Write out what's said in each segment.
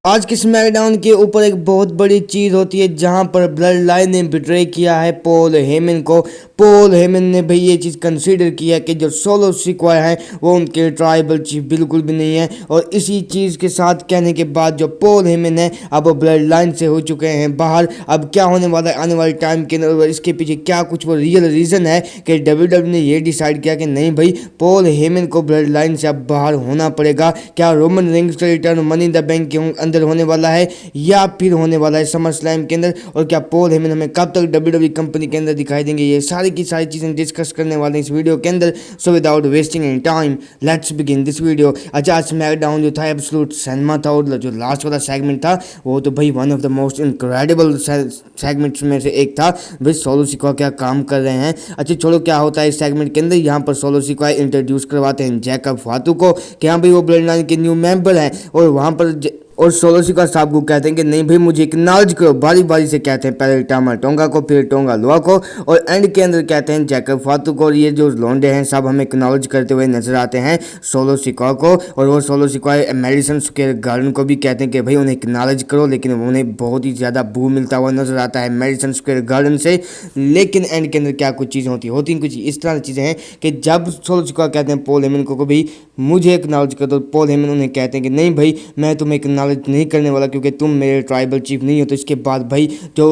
आज के स्मैकडाउन के ऊपर एक बहुत बड़ी चीज़ होती है जहां पर ब्लड लाइन ने बिट्रे किया है पॉल हेमन को। पॉल हेमन ने भाई ये चीज़ कंसीडर किया कि जो सोलो सिक्वा है वो उनके ट्राइबल चीफ बिल्कुल भी नहीं है, और इसी चीज़ के साथ कहने के बाद जो पॉल हेमन है अब वो ब्लड लाइन से हो चुके हैं बाहर। अब क्या होने वाला है आने वाले टाइम के अंदर, इसके पीछे क्या कुछ वो रियल रीज़न है कि WWE ने ये डिसाइड किया कि नहीं भाई पॉल हेमन को ब्लड लाइन से अब बाहर होना पड़ेगा। क्या रोमन रिंग्स का return money in the bank के अंदर होने वाला है या फिर होने वाला है समर स्लैम के अंदर, और क्या पॉल हेमन हमें कब तक WWE कंपनी के अंदर दिखाई देंगे, ये सारी की सारी चीज़ें डिस्कस करने वाले हैं इस वीडियो के अंदर। So without wasting any time let's begin this video. अच्छा, स्मैकडाउन जो था एब्सोल्यूट सिनेमा था, और जो लास्ट वाला सेगमेंट था वो तो भाई one of the most incredible segments में से एक था। भाई सोलो सिक्वा क्या काम कर रहे हैं। अच्छा छोड़ो क्या होता है इस सेगमेंट के अंदर, यहाँ पर सोलो सिक्वा इंट्रोड्यूस करवाते हैं जैकब फातू को कि हाँ भाई वो ब्लड लाइन के न्यू मेंबर हैं, और वहाँ पर और सोलो सिक्वा साहब को कहते हैं कि नहीं भाई मुझे एक्नॉलेज करो, बारी बारी से कहते हैं पहले टामा टोंगा को फिर टोंगा लोआ को, और एंड के अंदर कहते हैं जैकब फातू को। और ये जो लोंडे हैं सब हमें एक्नॉलेज करते हुए नजर आते हैं सोलो सिक्वा को, और वो सोलो सिक्वा मेडिसन स्क्वायर गार्डन को भी कहते हैं कि भाई उन्हें एक्नॉलेज करो, लेकिन उन्हें बहुत ही ज़्यादा बू मिलता हुआ नजर आता है मेडिसन स्क्वायर गार्डन से। लेकिन एंड के अंदर क्या कुछ चीज़ें होती कुछ इस तरह की चीज़ें हैं कि जब सोलो सिक्वा कहते हैं पॉल हेमन को भाई मुझे एक्नॉलेज कर दो, पॉल हेमन उन्हें कहते हैं कि नहीं भाई मैं तुम्हें एक्नॉलेज नहीं करने वाला क्योंकि तुम मेरे ट्राइबल चीफ नहीं हो। तो इसके बाद भाई जो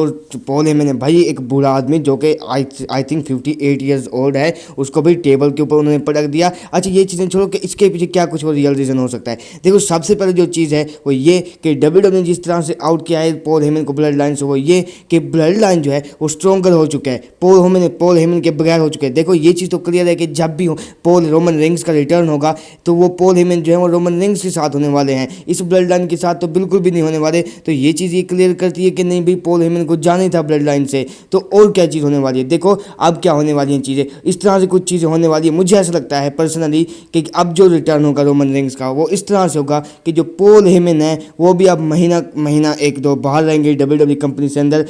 पॉल हेमन है भाई एक बूढ़ा आदमी जो कि आई थिंक 58 ईयर्स ओल्ड है, उसको भाई टेबल के ऊपर उन्होंने पटक दिया। अच्छा ये चीज़ें छोड़ो कि इसके पीछे क्या कुछ वो रियल रीज़न हो सकता है। देखो सबसे पहले जो चीज़ है वो ये कि WWE ने जिस तरह से आउट किया है पॉल हेमन को ब्लड लाइन से, वो ये कि ब्लड लाइन जो है वो स्ट्रॉन्गर हो चुका है, पॉल हेमन के बगैर हो चुके हैं। देखो ये चीज़ तो क्लियर है कि जब भी पॉल रोमन रिंग्स का रिटर्न होगा तो वो पॉल हेमन जो है वो रोमन रिंग्स के साथ होने वाले हैं, इस ब्लड लाइन के साथ तो बिल्कुल भी नहीं होने वाले। तो ये चीज़ ये क्लियर करती है कि नहीं भाई पॉल हेमन को जाना ही था ब्लड लाइन से। तो और क्या चीज़ होने वाली है, देखो अब क्या होने वाली हैं चीज़ें, इस तरह से कुछ चीज़ें होने वाली है। मुझे ऐसा लगता है पर्सनली कि अब जो रिटर्न होगा रोमन रिंग्स का वो इस तरह से होगा कि जो पॉल हेमन है वो भी अब महीना एक दो बाहर रहेंगे WWE कंपनी से अंदर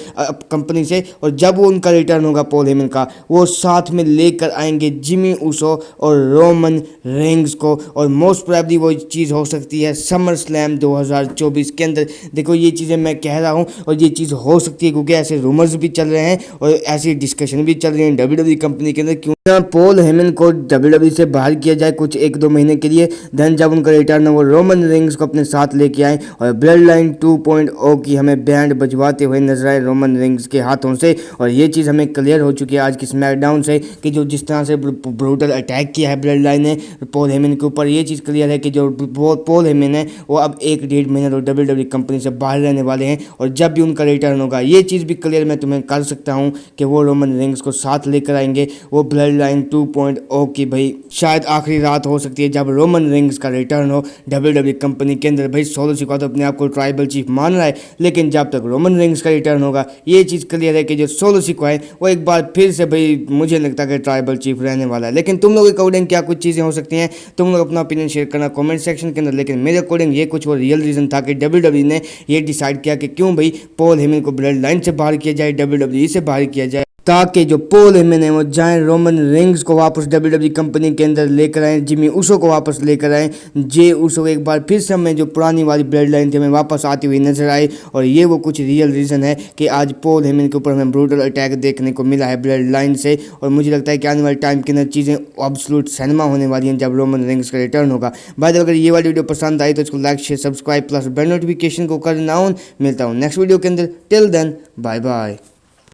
कंपनी से, और जब वो उनका रिटर्न होगा पॉल हेमन का वो साथ में लेकर आएंगे जिमी ऊसो और रोमन रिंग्स को, और मोस्ट प्रोबेबली वो चीज़ हो सकती है समर स्लैम 2024 के अंदर। देखो ये चीज़ें मैं कह रहा हूँ और ये चीज़ हो सकती है क्योंकि ऐसे रूमर्स भी चल रहे हैं और ऐसी डिस्कशन भी चल रही है WWE कंपनी के अंदर क्यों ना पॉल हेमन को WWE से बाहर किया जाए कुछ एक दो महीने के लिए। देन जब उनका रिटर्न है वो रोमन रिंग्स को अपने साथ लेके आए, और ब्लड लाइन 2.0 की हमें बैंड बजवाते हुए नजर आए रोमन रिंग्स के हाथों से। और ये चीज़ हमें क्लियर हो चुकी है आज की स्मैकडाउन से कि जो जिस तरह से ब्रूटल अटैक किया है ब्लड लाइन ने पॉल हेमन के ऊपर, ये चीज़ क्लियर है कि जो पॉल हेमन है वो अब 1-1.5 महीने तो WWE कंपनी से बाहर रहने वाले हैं, और जब भी उनका रिटर्न होगा ये चीज़ भी क्लियर मैं तुम्हें कर सकता हूँ कि वो रोमन रिंग्स को साथ लेकर आएंगे। वो ब्लड लाइन 2.0 की भाई शायद आखिरी रात हो सकती है जब रोमन रिंग्स का रिटर्न हो WWE कंपनी के अंदर। भाई सोलो सिक्वा तो अपने आप को ट्राइबल चीफ मान रहा है, लेकिन जब तक रोमन रिंग्स का रिटर्न होगा ये चीज़ क्लियर है कि जो सोलो सिक्वा है वो एक बार फिर से भाई मुझे लगता है कि ट्राइबल चीफ रहने वाला है। लेकिन तुम लोग अकॉर्डिंग क्या कुछ चीज़ें हो सकती हैं, तुम लोग अपना ओपिनियन शेयर करना कमेंट सेक्शन के अंदर। लेकिन मेरे अकॉर्डिंग ये कुछ वो रियल रीज़न था कि WWE ने ये डिसाइड किया कि क्यों भाई पॉल हेमन को ब्लड लाइन से बाहर किया जाए, WWE से बाहर किया जाए, ताकि जो पॉल हेमन है वो जाए रोमन रिंग्स को वापस WWE कंपनी के अंदर लेकर आए, जिमी ऊसो को वापस लेकर आए, जे ऊसो एक बार फिर से हमें जो पुरानी वाली ब्लड लाइन थी हमें वापस आती हुई नजर आई। और ये वो कुछ रियल रीज़न है कि आज पॉल हेमन के ऊपर हमें ब्रूटल अटैक देखने को मिला है ब्लड लाइन से। और मुझे लगता है कि आने वाले टाइम के अंदर चीज़ें एब्सोल्यूट सिनेमा होने वाली हैं जब रोमन रिंग्स का रिटर्न होगा। बाय द वे अगर ये वाली वीडियो पसंद आई तो इसको like share subscribe plus bell notification को करना ऑन। मिलता हूँ नेक्स्ट वीडियो के अंदर, टिल देन बाय बाय।